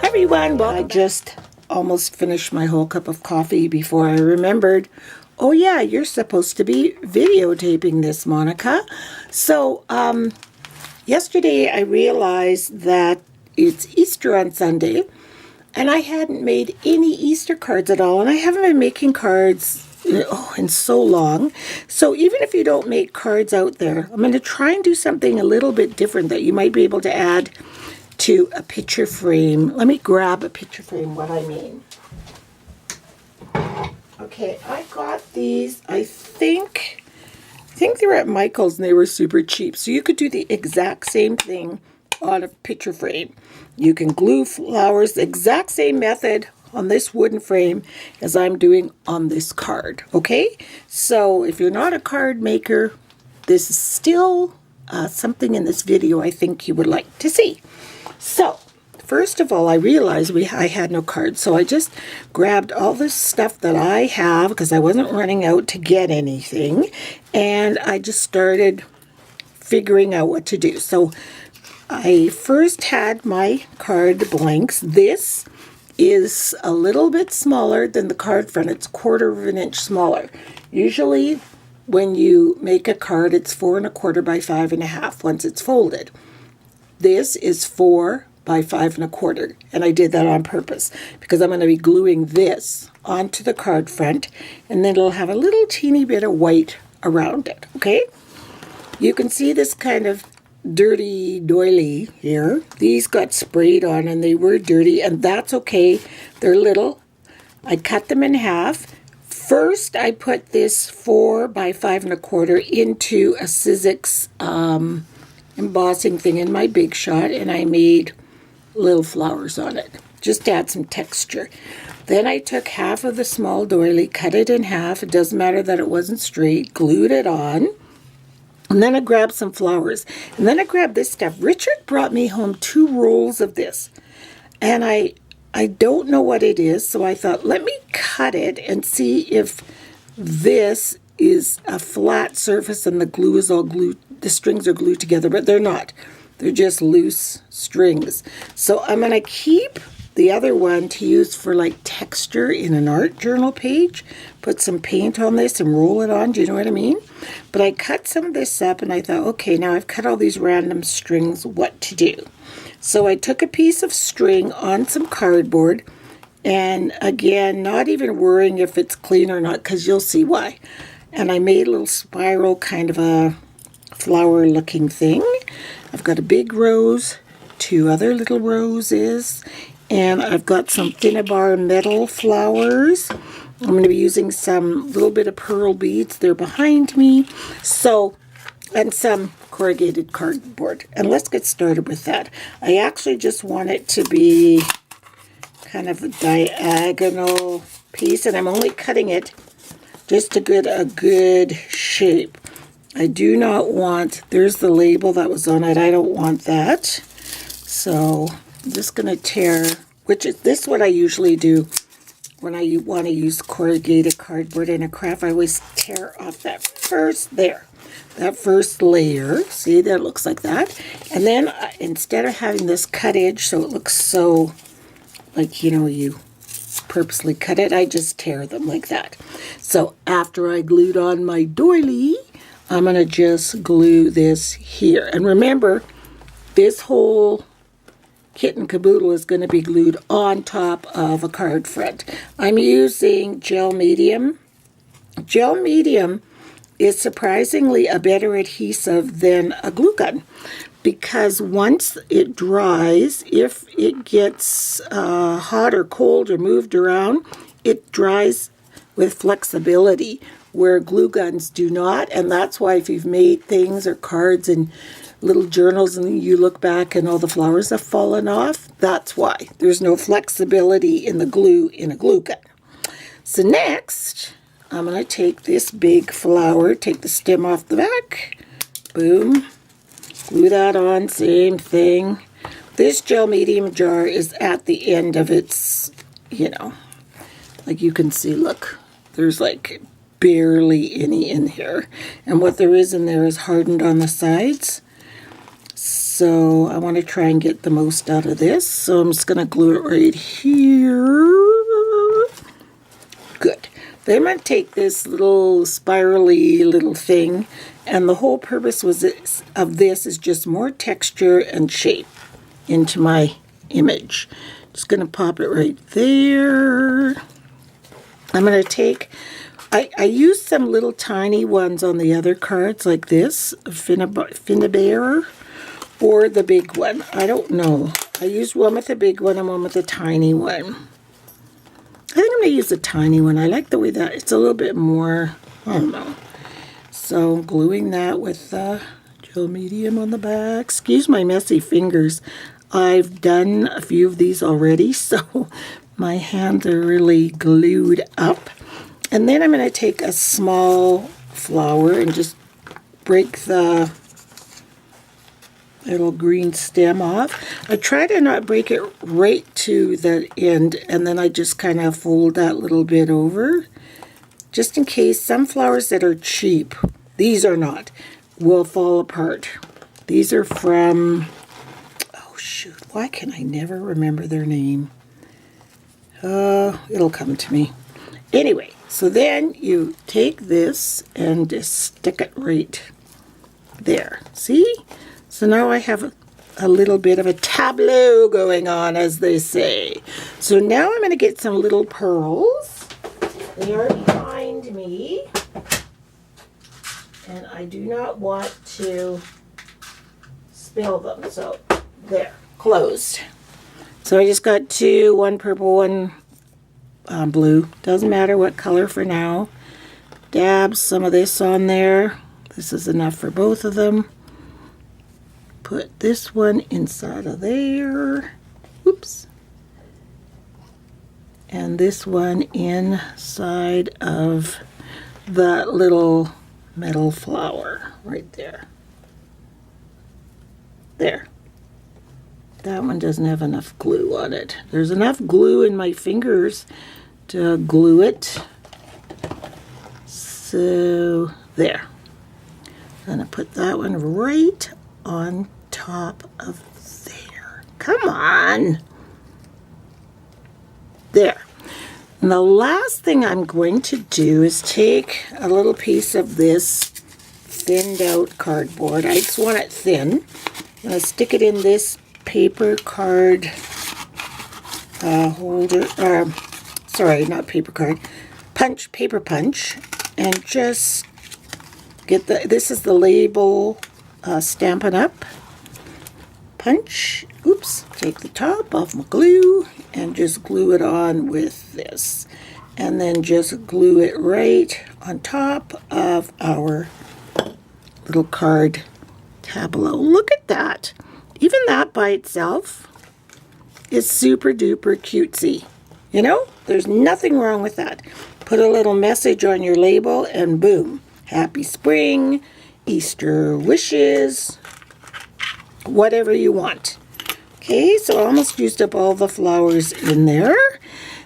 Everyone, well, I just almost finished my whole cup of coffee before I remembered, oh yeah, you're supposed to be videotaping this, Monica. So, yesterday I realized that it's Easter on Sunday, and I hadn't made any Easter cards at all, and I haven't been making cards in so long. So even if you don't make cards out there, I'm going to try and do something a little bit different that you might be able to add to a picture frame. Let me grab a picture frame, what I mean. Okay, I got these, I think they were at Michael's and they were super cheap. So you could do the exact same thing on a picture frame. You can glue flowers, the exact same method on this wooden frame as I'm doing on this card, okay? So if you're not a card maker, this is still something in this video I think you would like to see. So, first of all, I realized I had no cards, so I just grabbed all this stuff that I have because I wasn't running out to get anything, and I just started figuring out what to do. So, I first had my card blanks. This is a little bit smaller than the card front. It's 1/4 of an inch smaller. Usually, when you make a card, it's 4 1/4 by 5 1/2 once it's folded. This is 4 by 5 1/4, and I did that on purpose because I'm going to be gluing this onto the card front, and then it'll have a little teeny bit of white around it, okay? You can see this kind of dirty doily here. These got sprayed on and they were dirty, and that's okay. They're little. I cut them in half. First, I put this 4 by 5 1/4 into a Sizzix embossing thing in my Big Shot, and I made little flowers on it just to add some texture. Then I took half of the small doily, cut it in half. It doesn't matter that it wasn't straight, glued it on, and then I grabbed some flowers, and then I grabbed this stuff. Richard brought me home 2 rolls of this, and I don't know what it is, so I thought, let me cut it and see if this is a flat surface and the glue is all glued, the strings are glued together, but they're not. They're just loose strings. So I'm going to keep the other one to use for like texture in an art journal page. Put some paint on this and roll it on, do you know what I mean? But I cut some of this up and I thought, okay, now I've cut all these random strings, what to do? So I took a piece of string on some cardboard, and again, not even worrying if it's clean or not, because you'll see why. And I made a little spiral, kind of a flower looking thing. I've got a big rose, 2 other little roses, and I've got some Finnabar metal flowers. I'm going to be using some little bit of pearl beads. They're behind me. So, and some corrugated cardboard. And let's get started with that. I actually just want it to be kind of a diagonal piece, and I'm only cutting it just to get a good shape. I do not want, there's the label that was on it, I don't want that. So I'm just going to tear, which is this what I usually do when I want to use corrugated cardboard in a craft. I always tear off that first layer. See, that looks like that. And then instead of having this cut edge so it looks so like, you know, you purposely cut it, I just tear them like that. So after I glued on my doily, I'm going to just glue this here. And remember, this whole kit and caboodle is going to be glued on top of a card front. I'm using gel medium. Gel medium is surprisingly a better adhesive than a glue gun, because once it dries, if it gets hot or cold or moved around, it dries with flexibility, where glue guns do not. And that's why if you've made things or cards and little journals and you look back and all the flowers have fallen off, that's why. There's no flexibility in the glue in a glue gun. So next, I'm going to take this big flower, take the stem off the back, boom, glue that on, same thing. This gel medium jar is at the end of its, you know, like you can see, look, there's like barely any in here. And what there is in there is hardened on the sides. So I want to try and get the most out of this. So I'm just going to glue it right here. Good. Then I'm going to take this little spirally little thing, and the whole purpose of this is just more texture and shape into my image. Just going to pop it right there. I'm going to take, I used some little tiny ones on the other cards like this, Finnabair, or the big one. I don't know. I used one with the big one and one with the tiny one. I think I'm going to use the tiny one. I like the way that it's a little bit more, I don't know. So I'm gluing that with the gel medium on the back. Excuse my messy fingers. I've done a few of these already, so my hands are really glued up. And then I'm going to take a small flower and just break the little green stem off. I try to not break it right to the end, and then I just kind of fold that little bit over, just in case. Some flowers that are cheap, these are not, will fall apart. These are from, oh shoot, why can I never remember their name? It'll come to me. Anyway, so then you take this and just stick it right there. See? So now I have a little bit of a tableau going on, as they say. So now I'm going to get some little pearls. They are behind me. And I do not want to spill them. So there, closed. So I just got two, one purple, one blue. Doesn't matter what color for now. Dab some of this on there. This is enough for both of them. Put this one inside of there. Oops. And this one inside of that little metal flower right there. There. That one doesn't have enough glue on it. There's enough glue in my fingers to glue it. So there. I'm going to put that one right on top of there. Come on. There. And the last thing I'm going to do is take a little piece of this thinned out cardboard. I just want it thin. I'm going to stick it in this paper card holder. Sorry, not paper card. Paper punch. And just get this is the label Stampin' Up! Punch. Oops. Take the top off my glue and just glue it on with this. And then just glue it right on top of our little card tableau. Look at that. Even that by itself is super duper cutesy. You know, there's nothing wrong with that. Put a little message on your label and boom. Happy spring, Easter wishes, whatever you want. Okay, so I almost used up all the flowers in there.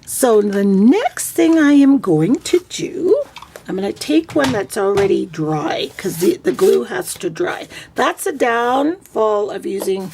So the next thing I am going to do, I'm going to take one that's already dry because the glue has to dry. That's a downfall of using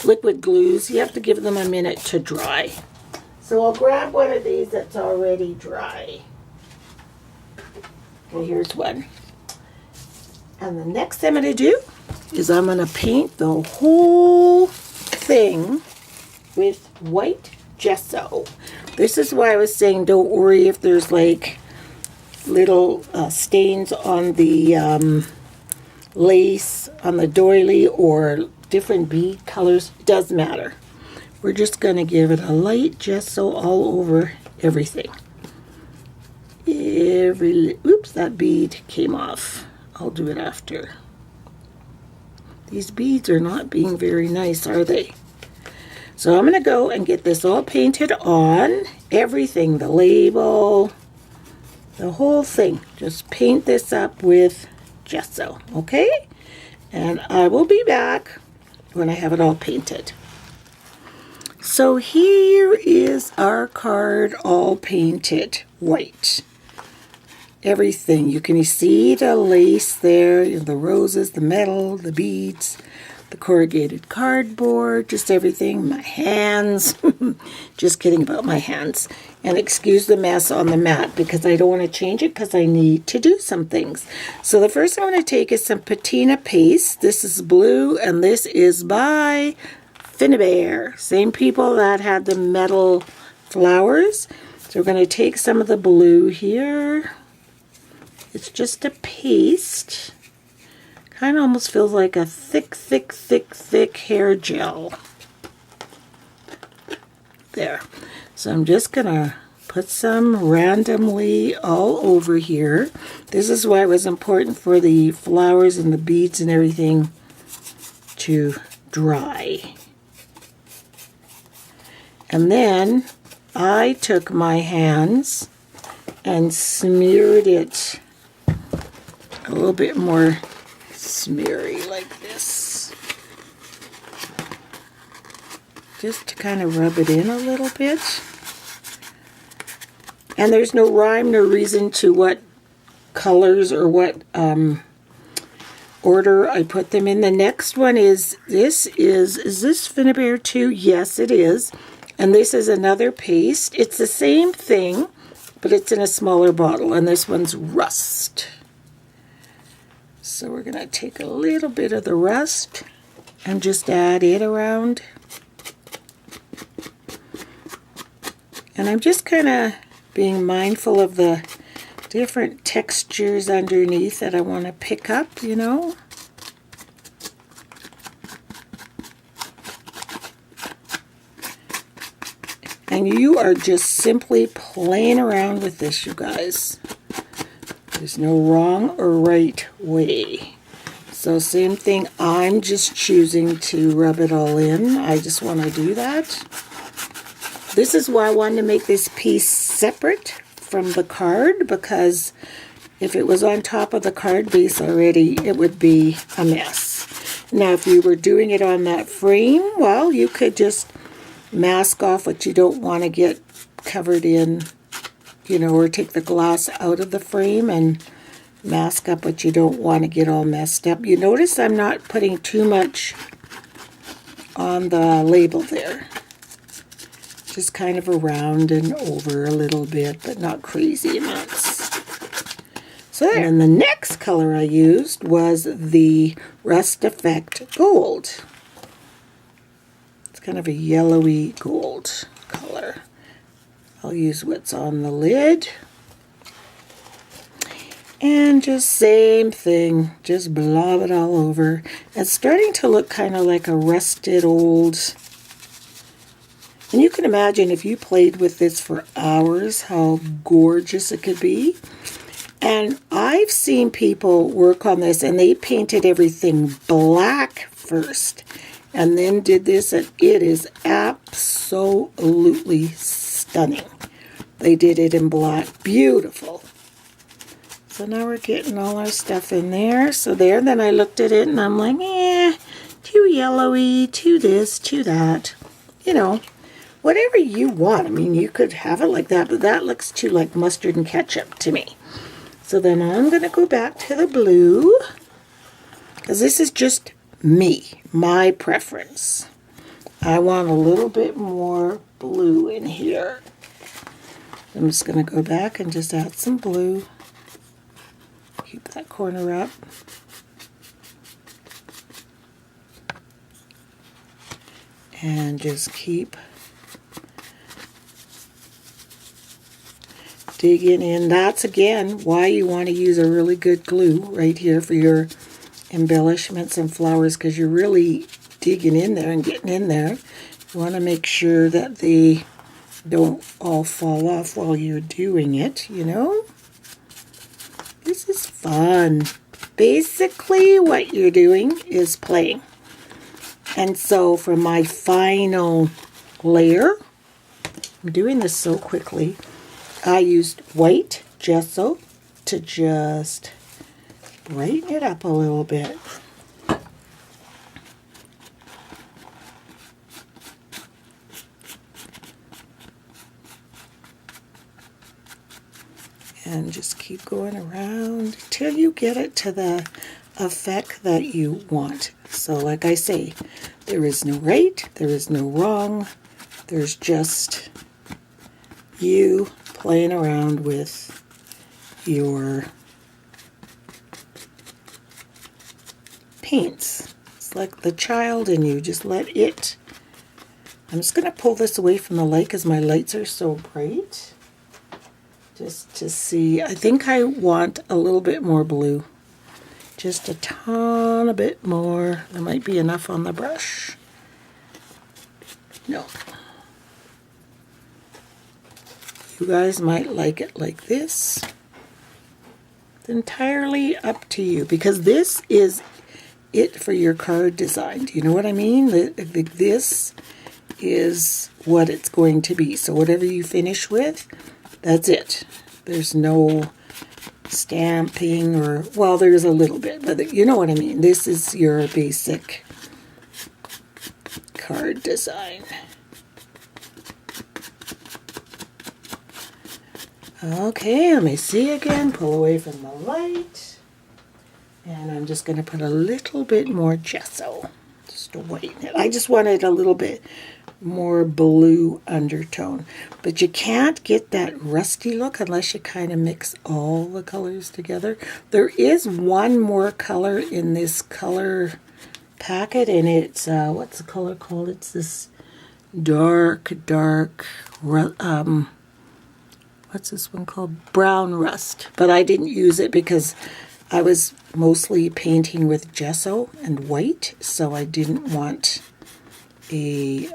liquid glues. You have to give them a minute to dry. So I'll grab one of these that's already dry. Okay, here's one. And the next thing I'm going to do is I'm going to paint the whole thing with white gesso. This is why I was saying don't worry if there's like little stains on the lace, on the doily, or different bead colors. It doesn't matter. We're just going to give it a light gesso all over everything. Oops, that bead came off. I'll do it after. These beads are not being very nice, are they? So I'm going to go and get this all painted on. Everything, the label, the whole thing. Just paint this up with gesso, okay? And I will be back when I have it all painted. So here is our card all painted white. Everything. You can see the lace there, the roses, the metal, the beads. the corrugated cardboard, just everything, my hands. Just kidding about my hands. And excuse the mess on the mat because I don't want to change it because I need to do some things. So the first thing I'm going to take is some patina paste. This is blue and this is by Finnebear. Same people that had the metal flowers. So we're going to take some of the blue here. It's just a paste. Kind of almost feels like a thick hair gel. There. So I'm just going to put some randomly all over here. This is why it was important for the flowers and the beads and everything to dry. And then I took my hands and smeared it a little bit more smeary like this. Just to kind of rub it in a little bit. And there's no rhyme nor reason to what colors or what order I put them in. The next one is this Finnebear too? Yes, it is. And this is another paste. It's the same thing, but it's in a smaller bottle. And this one's Rust. So we're going to take a little bit of the Rust and just add it around. And I'm just kind of being mindful of the different textures underneath that I want to pick up, you know. And you are just simply playing around with this, you guys. There's no wrong or right way. So same thing, I'm just choosing to rub it all in. I just want to do that. This is why I wanted to make this piece separate from the card, because if it was on top of the card base already, it would be a mess. Now, if you were doing it on that frame, well, you could just mask off what you don't want to get covered in, you know, or take the glass out of the frame and mask up what you don't want to get all messed up. You notice I'm not putting too much on the label there. Just kind of around and over a little bit, but not crazy amounts. So there. And the next color I used was the Rust Effect Gold. It's kind of a yellowy gold color. I'll use what's on the lid. And just same thing, just blob it all over. It's starting to look kind of like a rusted old... And you can imagine if you played with this for hours, how gorgeous it could be. And I've seen people work on this and they painted everything black first and then did this, and it is absolutely stunning. They did it in black. Beautiful. So now we're getting all our stuff in there. So there, then I looked at it and I'm like, too yellowy, too this, too that. You know. Whatever you want. I mean, you could have it like that, but that looks too like mustard and ketchup to me. So then I'm going to go back to the blue, because this is just me, my preference. I want a little bit more blue in here. I'm just going to go back and just add some blue. Keep that corner up. And just keep digging in. That's again why you want to use a really good glue right here for your embellishments and flowers, because you're really digging in there and getting in there. You want to make sure that they don't all fall off while you're doing it, you know. This is fun. Basically what you're doing is playing. And so for my final layer, I'm doing this so quickly, I used white gesso to just brighten it up a little bit. And just keep going around till you get it to the effect that you want. So like I say, there is no right, there is no wrong. There's just you playing around with your paints. It's like the child in you. Just let it. I'm just going to pull this away from the light because my lights are so bright. Just to see. I think I want a little bit more blue. Just a ton a bit more. There might be enough on the brush. No. You guys might like it like this. It's entirely up to you because this is it for your card design. Do you know what I mean? This is what it's going to be. So whatever you finish with, that's it. There's no stamping or, well, there's a little bit, but you know what I mean. This is your basic card design. Okay, let me see again. Pull away from the light. And I'm just going to put a little bit more gesso just to whiten it. I just wanted a little bit more blue undertone. But you can't get that rusty look unless you kind of mix all the colors together. There is one more color in this color packet, and it's, what's the color called? It's this dark, what's this one called? Brown rust. But I didn't use it because I was mostly painting with gesso and white, so I didn't want to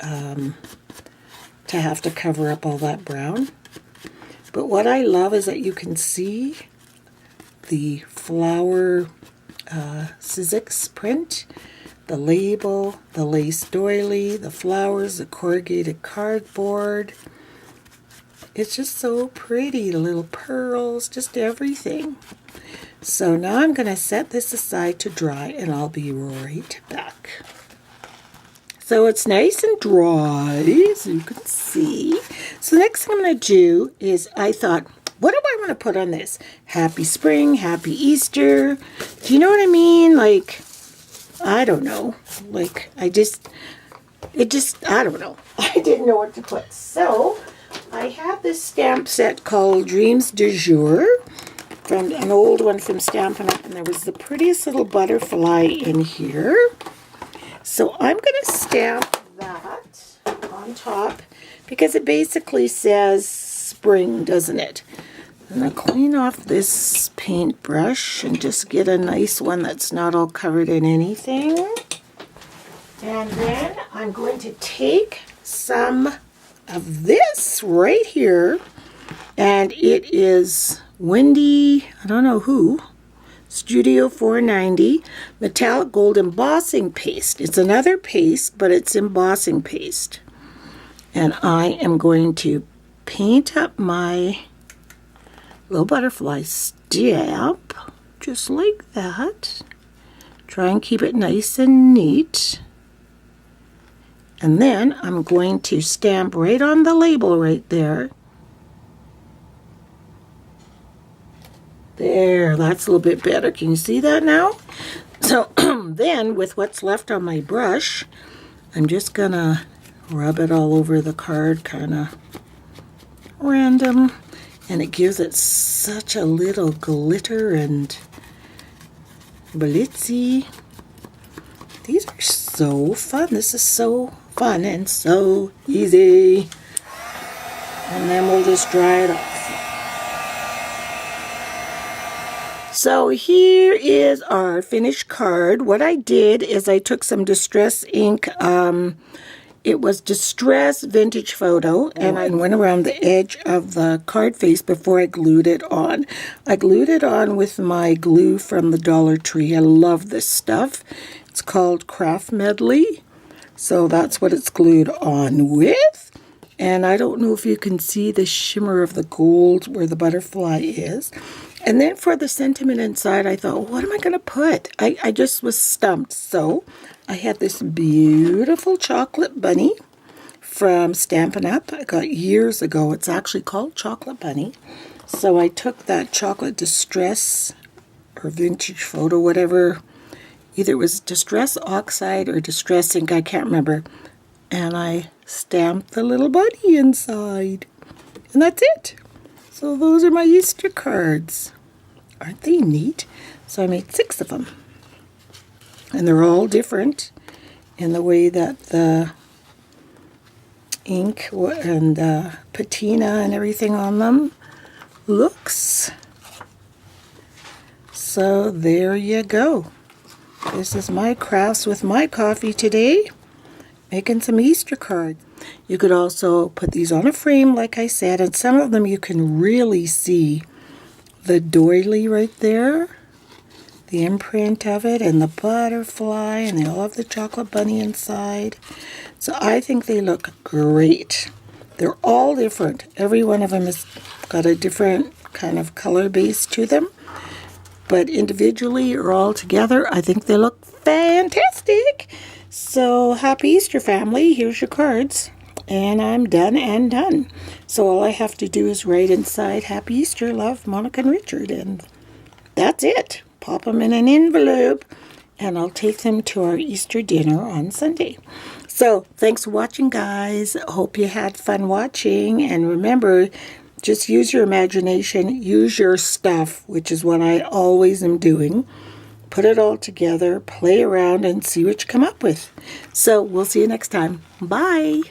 have to cover up all that brown. But what I love is that you can see the flower Sizzix print, the label, the lace doily, the flowers, the corrugated cardboard. It's just so pretty, the little pearls, just everything. So now I'm going to set this aside to dry and I'll be right back. So it's nice and dry, so you can see. So the next thing I'm going to do is I thought, what do I want to put on this? Happy spring, happy Easter. Do you know what I mean? Like, I don't know. Like, I don't know. I didn't know what to put. So I have this stamp set called Dreams du Jour, from an old one from Stampin' Up, and there was the prettiest little butterfly in here. So I'm going to stamp that on top because it basically says spring, doesn't it? I'm going to clean off this paintbrush and just get a nice one that's not all covered in anything. And then I'm going to take some of this right here, and it is Wendy, I don't know who, Studio 490 metallic gold embossing paste. It's another paste, but it's embossing paste. And I am going to paint up my little butterfly stamp just like that. Try and keep it nice and neat. And then I'm going to stamp right on the label right there. There, that's a little bit better. Can you see that now? So then with what's left on my brush, I'm just gonna rub it all over the card, kind of random, and it gives it such a little glitter and blitzy. These are so fun. This is so fun and so easy. And then we'll just dry it off. So here is our finished card. What I did is I took some Distress ink. It was Distress Vintage Photo, and I went around the edge of the card face before I glued it on. I glued it on with my glue from the Dollar Tree. I love this stuff. It's called Craft Medley. So that's what it's glued on with. And I don't know if you can see the shimmer of the gold where the butterfly is. And then for the sentiment inside, I thought, what am I going to put? I just was stumped. So I had this beautiful chocolate bunny from Stampin' Up. I got years ago. It's actually called Chocolate Bunny. So I took that chocolate distress or vintage photo, whatever Either it was Distress Oxide or Distress Ink, I can't remember. And I stamped the little bunny inside. And that's it. So those are my Easter cards. Aren't they neat? So I made 6 of them. And they're all different in the way that the ink and patina and everything on them looks. So there you go. This is my crafts with my coffee today. Making some Easter cards. You could also put these on a frame like I said, and some of them you can really see the doily right there, the imprint of it, and the butterfly, and they all have the chocolate bunny inside. So I think they look great. They're all different. Every one of them has got a different kind of color base to them. But individually or all together, I think they look fantastic. So happy Easter, family. Here's your cards. And I'm done and done. So all I have to do is write inside, Happy Easter, love, Monica and Richard. And that's it. Pop them in an envelope. And I'll take them to our Easter dinner on Sunday. So thanks for watching, guys. Hope you had fun watching. And remember, just use your imagination. Use your stuff, which is what I always am doing. Put it all together, play around, and see what you come up with. So we'll see you next time. Bye.